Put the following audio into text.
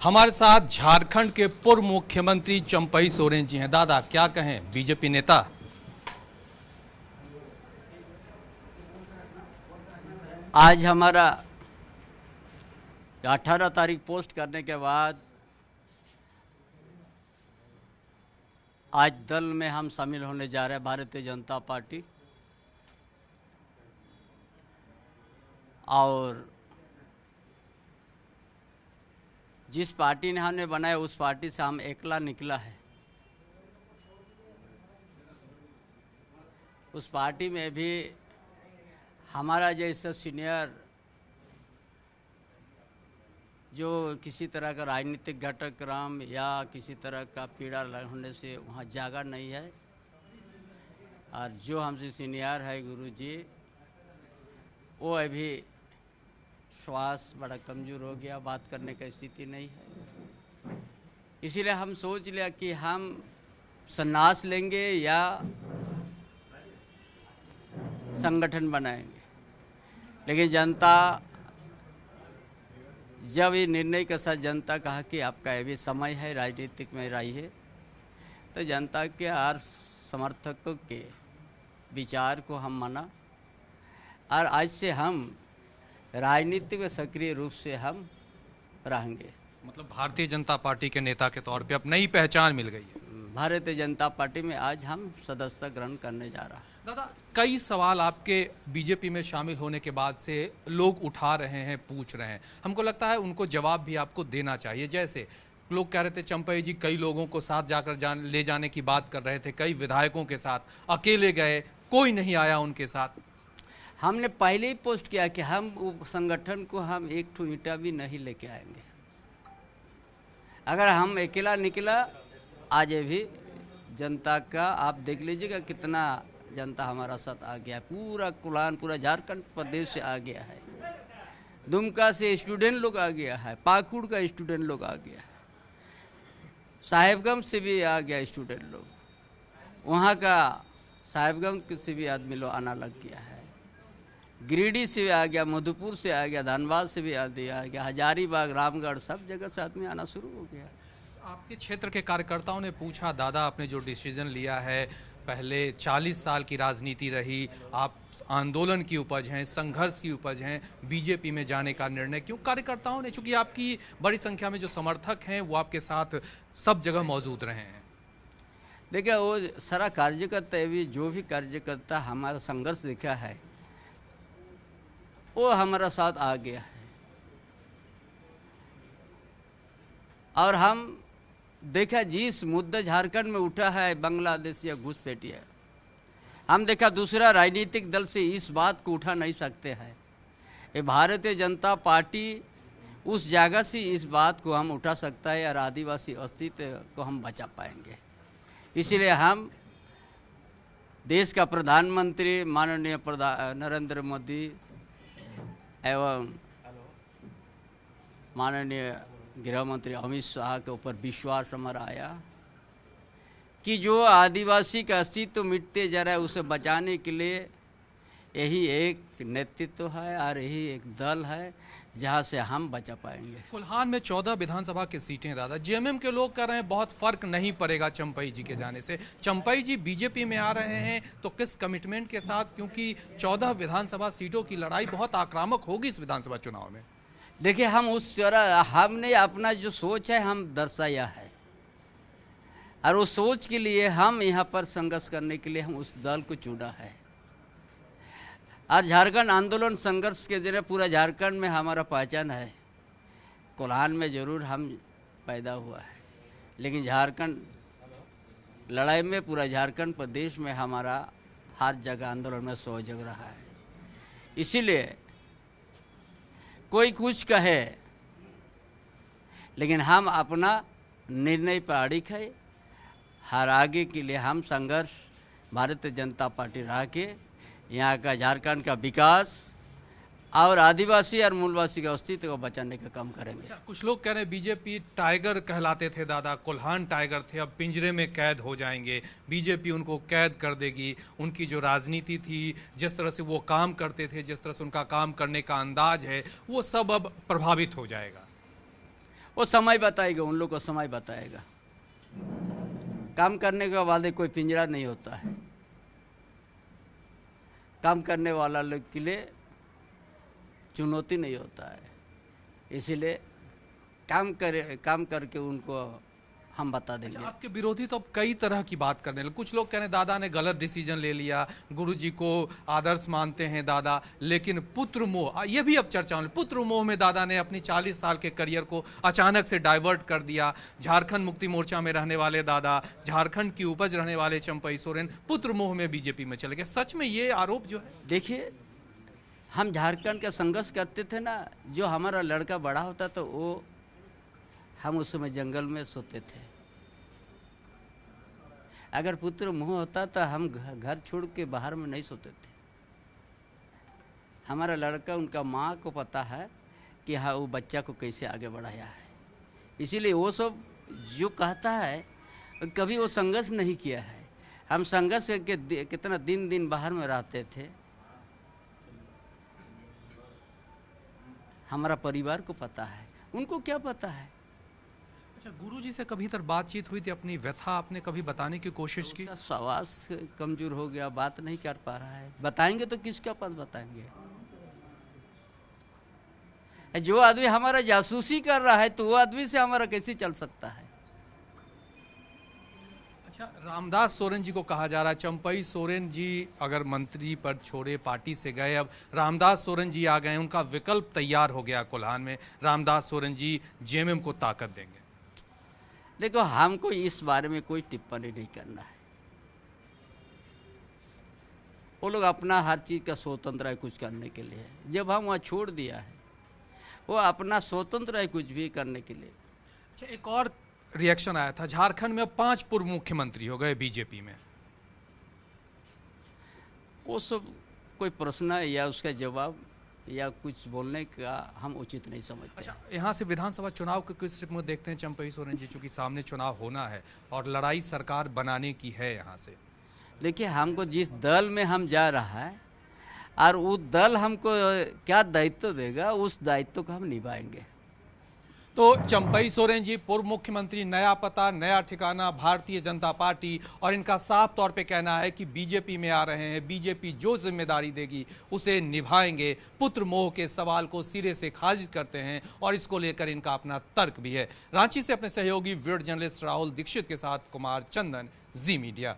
हमारे साथ झारखंड के पूर्व मुख्यमंत्री चंपई सोरेन जी हैं। दादा क्या कहें, बीजेपी नेता। आज हमारा 18 तारीख पोस्ट करने के बाद आज दल में हम शामिल होने जा रहे हैं, भारतीय जनता पार्टी। और जिस पार्टी ने हमने बनाया उस पार्टी से हम अकेला निकला है। उस पार्टी में भी हमारा जैसा सीनियर जो किसी तरह का राजनीतिक घटनाक्रम या किसी तरह का पीड़ा होने से वहाँ जागा नहीं है। और जो हमसे सीनियर है गुरुजी, वो अभी श्वास बड़ा कमज़ोर हो गया, बात करने की स्थिति नहीं है। इसीलिए हम सोच लिया कि हम संन्यास लेंगे या संगठन बनाएंगे। लेकिन जनता जब ये निर्णय के साथ जनता कहा कि आपका अभी समय है, राजनीतिक में रहिए, तो जनता के हर समर्थकों के विचार को हम माना और आज से हम राजनीति में सक्रिय रूप से हम रहेंगे। मतलब भारतीय जनता पार्टी के नेता के तौर पे अब नई पहचान मिल गई है। भारतीय जनता पार्टी में आज हम सदस्य ग्रहण करने जा रहा है। दादा, कई सवाल आपके बीजेपी में शामिल होने के बाद से लोग उठा रहे हैं, पूछ रहे हैं। हमको लगता है उनको जवाब भी आपको देना चाहिए। जैसे लोग कह रहे थे चंपई जी कई लोगों को साथ जाकर ले जाने की बात कर रहे थे, कई विधायकों के साथ अकेले गए, कोई नहीं आया उनके साथ। हमने पहले ही पोस्ट किया कि हम संगठन को हम एक ठो ईंटा भी नहीं लेके आएंगे। अगर हम अकेला निकला, आज भी जनता का आप देख लीजिएगा कितना जनता हमारा साथ आ गया। पूरा कुलान, पूरा झारखंड प्रदेश से आ गया है। दुमका से स्टूडेंट लोग आ गया है, पाकुड़ का स्टूडेंट लोग आ गया है, साहेबगंज से भी आ गया स्टूडेंट लोग, वहाँ का साहेबगंज से भी आदमी लोग आना लग गया है, गिरिडीह से भी आ गया, मधुपुर से आ गया, धनबाद से भी आ गया, हजारीबाग, रामगढ़, सब जगह से आदमी आना शुरू हो गया। आपके क्षेत्र के कार्यकर्ताओं ने पूछा, दादा आपने जो डिसीजन लिया है, पहले 40 साल की राजनीति रही, आप आंदोलन की उपज हैं, संघर्ष की उपज हैं, बीजेपी में जाने का निर्णय क्यों? कार्यकर्ताओं ने, चूंकि आपकी बड़ी संख्या में जो समर्थक हैं वो आपके साथ सब जगह मौजूद रहे हैं। देखिए, वो सारा कार्यकर्ता भी, जो भी कार्यकर्ता हमारा संघर्ष देखा है वो हमारा साथ आ गया है। और हम देखा जिस मुद्दा झारखंड में उठा है, बांग्लादेश या घुसपैठिया, हम देखा दूसरा राजनीतिक दल से इस बात को उठा नहीं सकते हैं। ये भारतीय जनता पार्टी उस जगह से इस बात को हम उठा सकता है और आदिवासी अस्तित्व को हम बचा पाएंगे। इसीलिए हम देश का प्रधानमंत्री माननीय नरेंद्र मोदी एवं माननीय गृह मंत्री अमित शाह के ऊपर विश्वास हमारा आया कि जो आदिवासी का अस्तित्व मिटते जा रहा है उसे बचाने के लिए यही एक नेतृत्व है और यही एक दल है जहां से हम बचा पाएंगे। कोल्हान में 14 विधानसभा की सीटें। दादा, जेएमएम के लोग कह रहे हैं बहुत फर्क नहीं पड़ेगा चंपई जी के जाने से। चंपई जी बीजेपी में आ रहे हैं तो किस कमिटमेंट के साथ, क्योंकि 14 विधानसभा सीटों की लड़ाई बहुत आक्रामक होगी इस विधानसभा चुनाव में। देखिए, हम हमने अपना जो सोच है हम दर्शाया है और उस सोच के लिए हम यहाँ पर संघर्ष करने के लिए हम उस दल को चुना है। और झारखंड आंदोलन संघर्ष के जरिए पूरा झारखंड में हमारा पहचान है। कोल्हान में ज़रूर हम पैदा हुआ है, लेकिन झारखंड लड़ाई में पूरा झारखंड प्रदेश में हमारा हर जगह आंदोलन में सहयोग रहा है। इसीलिए कोई कुछ कहे, लेकिन हम अपना निर्णय पर अड़िग है। हर आगे के लिए हम संघर्ष भारतीय जनता पार्टी रह के यहाँ का झारखंड का विकास और आदिवासी और मूलवासी के अस्तित्व को बचाने का काम करेंगे। कुछ लोग कह रहे हैं बीजेपी टाइगर कहलाते थे दादा, कोल्हान टाइगर थे, अब पिंजरे में कैद हो जाएंगे, बीजेपी उनको कैद कर देगी। उनकी जो राजनीति थी, जिस तरह से वो काम करते थे, जिस तरह से उनका काम करने का अंदाज है, वो सब अब प्रभावित हो जाएगा। वो समय बताएगा, उन लोग को समय बताएगा। काम करने के बाद कोई पिंजरा नहीं होता है। काम करने वाला लोग के लिए चुनौती नहीं होता है, इसीलिए काम करके उनको हम बता देंगे। आपके विरोधी तो अब कई तरह की बात करने लगे। कुछ लोग कह रहे हैं दादा ने गलत डिसीजन ले लिया, गुरुजी को आदर्श मानते हैं दादा, लेकिन पुत्र मोह, ये भी अब चर्चा होने, पुत्र मोह में दादा ने अपनी 40 साल के करियर को अचानक से डाइवर्ट कर दिया। झारखंड मुक्ति मोर्चा में रहने वाले दादा, झारखंड की उपज रहने वाले चंपई सोरेन पुत्र मोह में बीजेपी में चले गए। सच में ये आरोप जो है? देखिए, हम झारखंड का संघर्ष करते थे ना, जो हमारा लड़का बड़ा होता तो वो हम उस समय जंगल में सोते थे। अगर पुत्र मोह होता तो हम घर छोड़ के बाहर में नहीं सोते थे। हमारा लड़का, उनका माँ को पता है कि हाँ वो बच्चा को कैसे आगे बढ़ाया है, इसीलिए वो सब जो कहता है कभी वो संघर्ष नहीं किया है। हम संघर्ष के कितना दिन बाहर में रहते थे, हमारा परिवार को पता है, उनको क्या पता है। अच्छा, गुरुजी से कभी तक बातचीत हुई थी, अपनी व्यथा आपने कभी बताने की कोशिश की? उसका स्वास्थ्य कमजोर हो गया, बात नहीं कर पा रहा है। बताएंगे तो किसके पास बताएंगे? जो आदमी हमारा जासूसी कर रहा है तो वो आदमी से हमारा कैसे चल सकता है? अच्छा, रामदास सोरेन जी को कहा जा रहा है, चंपई सोरेन जी अगर मंत्री पद छोड़े, पार्टी से गए, अब रामदास सोरेन जी आ गए, उनका विकल्प तैयार हो गया कोल्हान में, रामदास सोरेन जी जेएमएम को ताकत देंगे। देखो, हमको इस बारे में कोई टिप्पणी नहीं करना है। वो लोग अपना हर चीज़ का स्वतंत्र है कुछ करने के लिए। जब हम वहाँ छोड़ दिया है, वो अपना स्वतंत्र है कुछ भी करने के लिए। अच्छा, एक और रिएक्शन आया था, झारखंड में 5 पूर्व मुख्यमंत्री हो गए बीजेपी में। वो सब कोई प्रश्न है या उसका जवाब या कुछ बोलने का हम उचित नहीं समझते। अच्छा, यहाँ से विधानसभा चुनाव के किस रूप में देखते हैं चंपई सोरेन जी, चूंकि सामने चुनाव होना है और लड़ाई सरकार बनाने की है यहाँ से? देखिए, हमको जिस दल में हम जा रहा है और वो दल हमको क्या दायित्व देगा, उस दायित्व को हम निभाएंगे। तो चंपई सोरेन जी पूर्व मुख्यमंत्री, नया पता नया ठिकाना भारतीय जनता पार्टी, और इनका साफ तौर पे कहना है कि बीजेपी में आ रहे हैं, बीजेपी जो जिम्मेदारी देगी उसे निभाएंगे। पुत्र मोह के सवाल को सिरे से खारिज करते हैं और इसको लेकर इनका अपना तर्क भी है। रांची से अपने सहयोगी वीडियो जर्नलिस्ट राहुल दीक्षित के साथ कुमार चंदन, जी मीडिया।